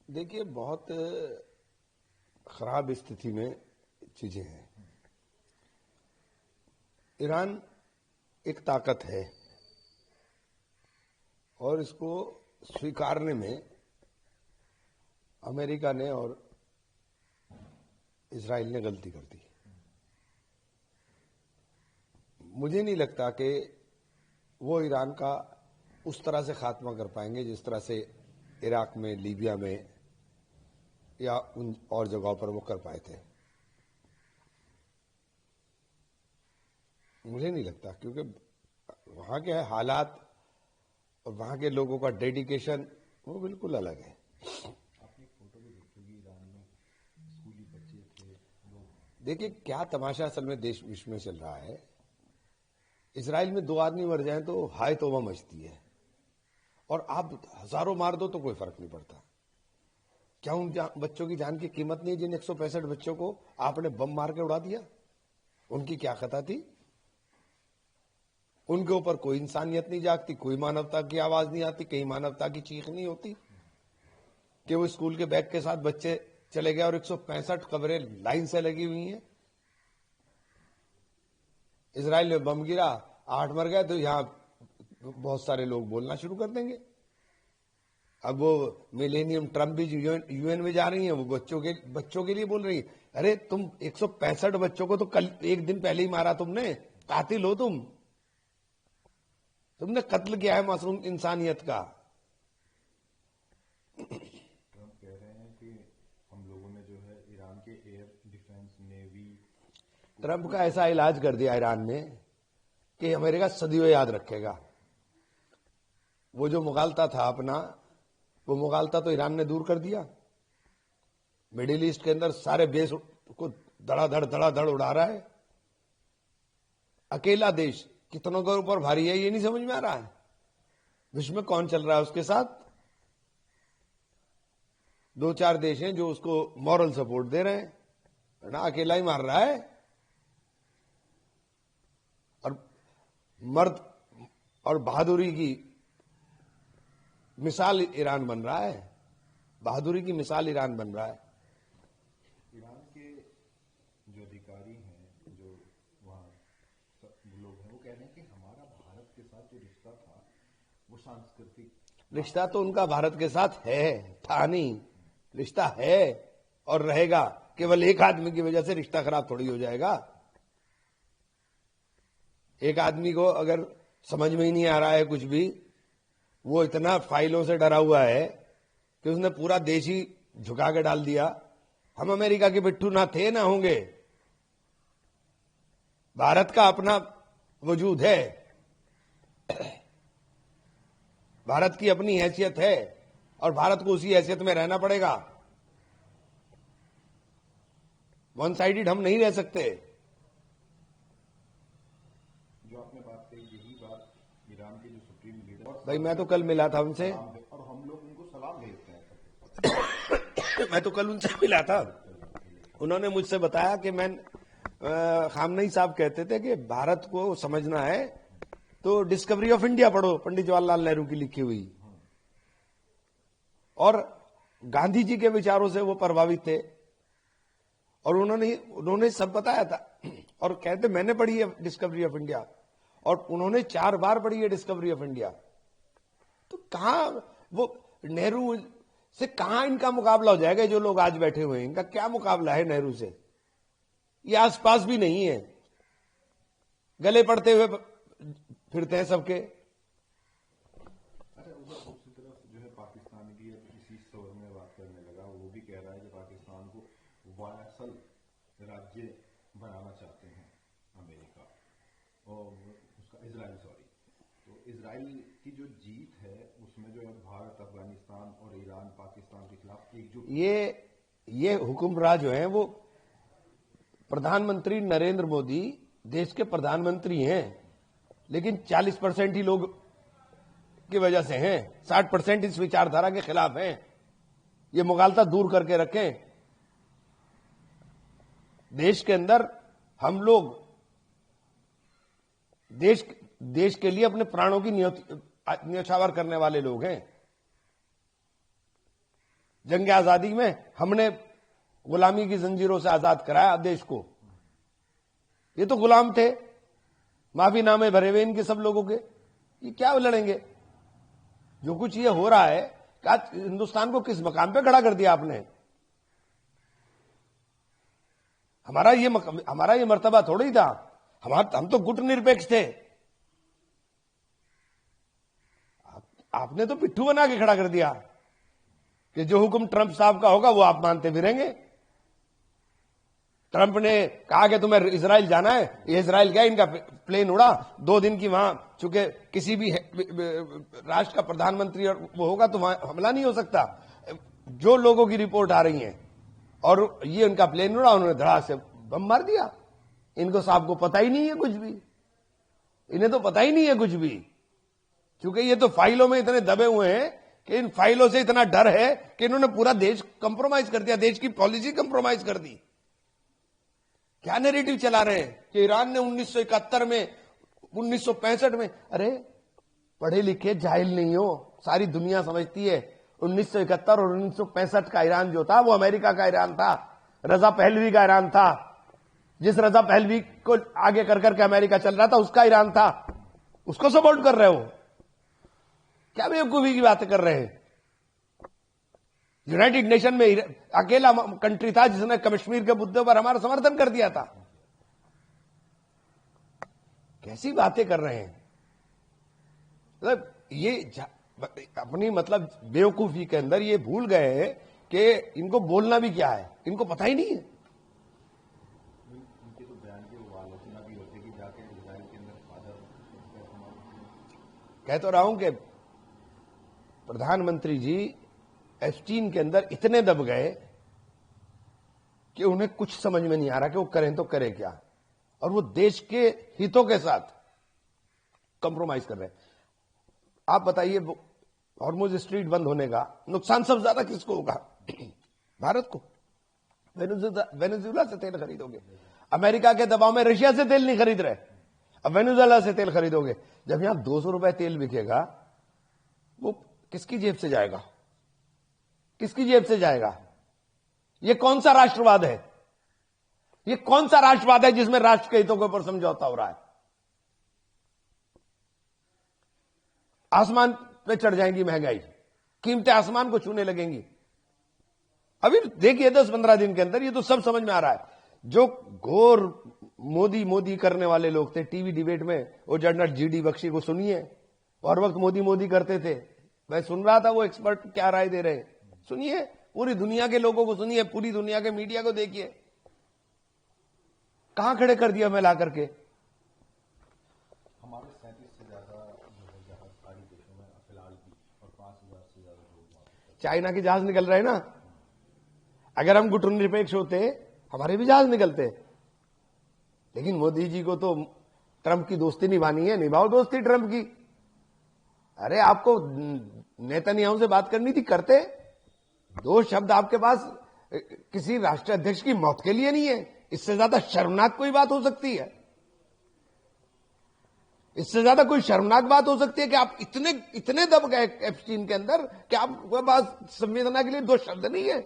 देखिए, बहुत खराब स्थिति में चीजें हैं। ईरान एक ताकत है और इसको स्वीकारने में अमेरिका ने और इजराइल ने गलती कर दी। मुझे नहीं लगता कि वो ईरान का उस तरह से खात्मा कर पाएंगे जिस तरह से इराक में, लीबिया में या उन और जगहों पर वो कर पाए थे। मुझे नहीं लगता, क्योंकि वहां के हालात और वहां के लोगों का डेडिकेशन वो बिल्कुल अलग है। आपने फोटो भी देखी होगी, ईरान में स्कूली बच्चे थे लोग। देखिए, क्या तमाशा असल में देश विश्व में चल रहा है। इजराइल में 2 आदमी मर जाएं तो हाय तौबा मचती है, और आप हजारों मार दो तो कोई फर्क नहीं पड़ता। क्या उन बच्चों की जान की कीमत नहीं, जिन 165 बच्चों को आपने बम मार के उड़ा दिया? उनकी क्या खता थी? उनके ऊपर कोई इंसानियत नहीं जागती, कोई मानवता की आवाज नहीं आती, कहीं मानवता की चीख नहीं होती कि वो स्कूल के बैग के साथ बच्चे चले गए और 165 कब्रें लाइन से लगी हुई हैं। इजराइल में बम गिरा, 8 मर गए, तो यहां बहुत सारे लोग बोलना शुरू कर देंगे। अब वो मिलेनियम ट्रम्प भी यूएन में जा रही हैं, वो बच्चों के लिए बोल रही है। अरे तुम 165 बच्चों को तो कल एक दिन पहले ही मारा तुमने, कातिल हो तुमने कत्ल किया है मासूम इंसानियत का। ट्रम्प कह रहे हैं कि हम लोगों ने जो है ईरान के एयर डिफेंस, नेवी। ट्रम्प का ऐसा इलाज कर दिया ईरान में कि अमेरिका सदियों याद रखेगा। वो जो मुगालता था अपना, वो मुगालता तो ईरान ने दूर कर दिया। मिडिल ईस्ट के अंदर सारे बेस को धड़ाधड़ उड़ा रहा है। अकेला देश कितनों के ऊपर भारी है, ये नहीं समझ में आ रहा है। विश्व में कौन चल रहा है उसके साथ? 2-4 देश हैं जो उसको मॉरल सपोर्ट दे रहे हैं, ना अकेला ही मार रहा है। और मर्द और बहादुरी की मिसाल ईरान बन रहा है, बहादुरी की मिसाल ईरान बन रहा है। ईरान के जो अधिकारी हैं, जो वहाँ लोग हैं, वो कह रहे हैं कि हमारा भारत के साथ जो रिश्ता था वो सांस्कृतिक रिश्ता तो उनका भारत के साथ है, था नहीं, रिश्ता है और रहेगा। केवल एक आदमी की वजह से रिश्ता खराब थोड़ी हो जाएगा। एक आदमी को अगर समझ में ही नहीं आ रहा है कुछ भी, वो इतना फाइलों से डरा हुआ है कि उसने पूरा देश ही झुका के डाल दिया। हम अमेरिका के बिट्ठू ना थे ना होंगे। भारत का अपना वजूद है, भारत की अपनी हैसियत है और भारत को उसी हैसियत में रहना पड़ेगा। वन साइडेड हम नहीं रह सकते। जो आपने बात कही, यही बात ईरान के जो सुप्रीम लीडर, भाई मैं तो कल मिला था उनसे, और हम लोग उनको सलाम भेजते हैं। मैं तो कल उनसे मिला था। उन्होंने मुझसे बताया कि खामनेई साहब कहते थे कि भारत को समझना है तो डिस्कवरी ऑफ इंडिया पढ़ो, पंडित जवाहरलाल नेहरू की लिखी हुई। और गांधी जी के विचारों से वो प्रभावित थे और उन्होंने सब बताया था। और कहते मैंने पढ़ी है डिस्कवरी ऑफ इंडिया, और उन्होंने 4 बार पढ़ी है डिस्कवरी ऑफ इंडिया। तो कहां वो नेहरू से कहां इनका मुकाबला हो जाएगा? जो लोग आज बैठे हुए हैं, इनका क्या मुकाबला है नेहरू से? ये आसपास भी नहीं है, गले पड़ते हुए फिरते हैं सबके। अच्छा, उधर दूसरी तरफ जो है पाकिस्तान भी अब इसी स्वर में बात करने लगा। वो भी कह रहा है कि पाकिस्तान को वायसल राज्य बनाना चाहते हैं अमेरिका और उसका इजराइल, तो इजराइल की जो जीत है उसमें जो है भारत, अफगानिस्तान और ईरान पाकिस्तान के खिलाफ एकजुट। ये हुक्मरान जो हैं वो प्रधानमंत्री नरेंद्र मोदी देश के प्रधानमंत्री हैं, लेकिन 40% ही लोग की वजह से हैं, 60% इस विचारधारा के खिलाफ हैं। ये मुगालता दूर करके रखें। देश के अंदर हम लोग देश के लिए अपने प्राणों की न्यौछावर करने वाले लोग हैं। जंग आजादी में हमने गुलामी की जंजीरों से आजाद कराया देश को। ये तो गुलाम थे, माफीनामे भरे हुए इनके सब लोगों के। ये क्या लड़ेंगे? जो कुछ ये हो रहा है, क्या हिंदुस्तान को किस मकाम पे खड़ा कर दिया आपने? हमारा ये मर्तबा थोड़ी था। हम तो गुट निरपेक्ष थे। आपने तो पिट्ठू बना के खड़ा कर दिया कि जो हुक्म ट्रंप साहब का होगा वो आप मानते फिरेंगे। ट्रंप ने कहा कि तुम्हें इजराइल जाना है, ये इजराइल गया, इनका प्लेन उड़ा 2 दिन की वहां, चूंकि किसी भी राष्ट्र का प्रधानमंत्री और वो होगा तो वहां हमला नहीं हो सकता। जो लोगों की रिपोर्ट आ रही है, और ये उनका प्लेन उड़ा, उन्होंने धड़ा से बम मार दिया। इनको साहब को पता ही नहीं है कुछ भी, इन्हें तो पता ही नहीं है कुछ भी, क्योंकि ये तो फाइलों में इतने दबे हुए हैं कि इन फाइलों से इतना डर है कि इन्होंने पूरा देश कंप्रोमाइज कर दिया, देश की पॉलिसी कंप्रोमाइज कर दी। क्या नैरेटिव चला रहे हैं कि ईरान ने 1971 में, 1965 में, अरे पढ़े लिखे जाहिल नहीं हो, सारी दुनिया समझती है 1971 और 1965 का ईरान जो था वो अमेरिका का ईरान था, रजा पहलवी का ईरान था। जिस रजा पहलवी को आगे कर करके अमेरिका चल रहा था उसका ईरान था। उसको सपोर्ट कर रहे हो? क्या बेवकूफी की बातें कर रहे हैं? यूनाइटेड नेशन में अकेला कंट्री था जिसने कश्मीर के मुद्दे पर हमारा समर्थन कर दिया था। कैसी बातें कर रहे हैं? मतलब ये अपनी बेवकूफी के अंदर ये भूल गए हैं कि इनको बोलना भी क्या है, इनको पता ही नहीं है। उनके तो बयान की वो आलोचना भी होती है कि जाके इजराइल के अंदर कह तो रहा हूं कि प्रधानमंत्री जी एप्स्टीन के अंदर इतने दब गए कि उन्हें कुछ समझ में नहीं आ रहा कि वो करें तो करें क्या, और वो देश के हितों के साथ कंप्रोमाइज कर रहे हैं। आप बताइए, हॉर्मुज स्ट्रीट बंद होने का नुकसान सबसे ज्यादा किसको होगा? भारत को। वेनेजुएला से तेल खरीदोगे, अमेरिका के दबाव में रशिया से तेल नहीं खरीद रहे, अब वेनेजुएला से तेल खरीदोगे। जब यहां 200 रुपए तेल बिकेगा, वो किसकी जेब से जाएगा? किसकी जेब से जाएगा? ये कौन सा राष्ट्रवाद है? ये कौन सा राष्ट्रवाद है जिसमें राष्ट्र के हितों के ऊपर समझौता हो रहा है? आसमान पे चढ़ जाएंगी महंगाई, कीमतें आसमान को छूने लगेंगी। अभी देखिए 10-15 दिन के अंदर ये तो सब समझ में आ रहा है। जो घोर मोदी मोदी करने वाले लोग थे टीवी डिबेट में, वो जर्नलिस्ट जीडी बख्शी को सुनिए, हर वक्त मोदी मोदी करते थे। मैं सुन रहा था वो एक्सपर्ट क्या राय दे रहे हैं, सुनिए। पूरी दुनिया के लोगों को सुनिए, पूरी दुनिया के मीडिया को देखिए, कहां खड़े कर दिया मैं ला करके। हमारे 37 से ज्यादा जहाज सारी देशों में फिलहाल भी, और 5,000 से ज्यादा लोग। चाइना के जहाज निकल रहे हैं ना। अगर हम गुटनिरपेक्ष होते हमारे भी जहाज निकलते, लेकिन मोदी जी को तो ट्रंप की दोस्ती निभानी है, निभाओ दोस्ती ट्रंप की। अरे आपको नेतन्याहू से बात करनी थी, करते। 2 शब्द आपके पास किसी राष्ट्र अध्यक्ष की मौत के लिए नहीं है। इससे ज्यादा शर्मनाक कोई बात हो सकती है? इससे ज्यादा कोई शर्मनाक बात हो सकती है कि आप इतने दब गए एप्स्टीन के अंदर कि आपके पास संवेदना के लिए 2 शब्द नहीं है?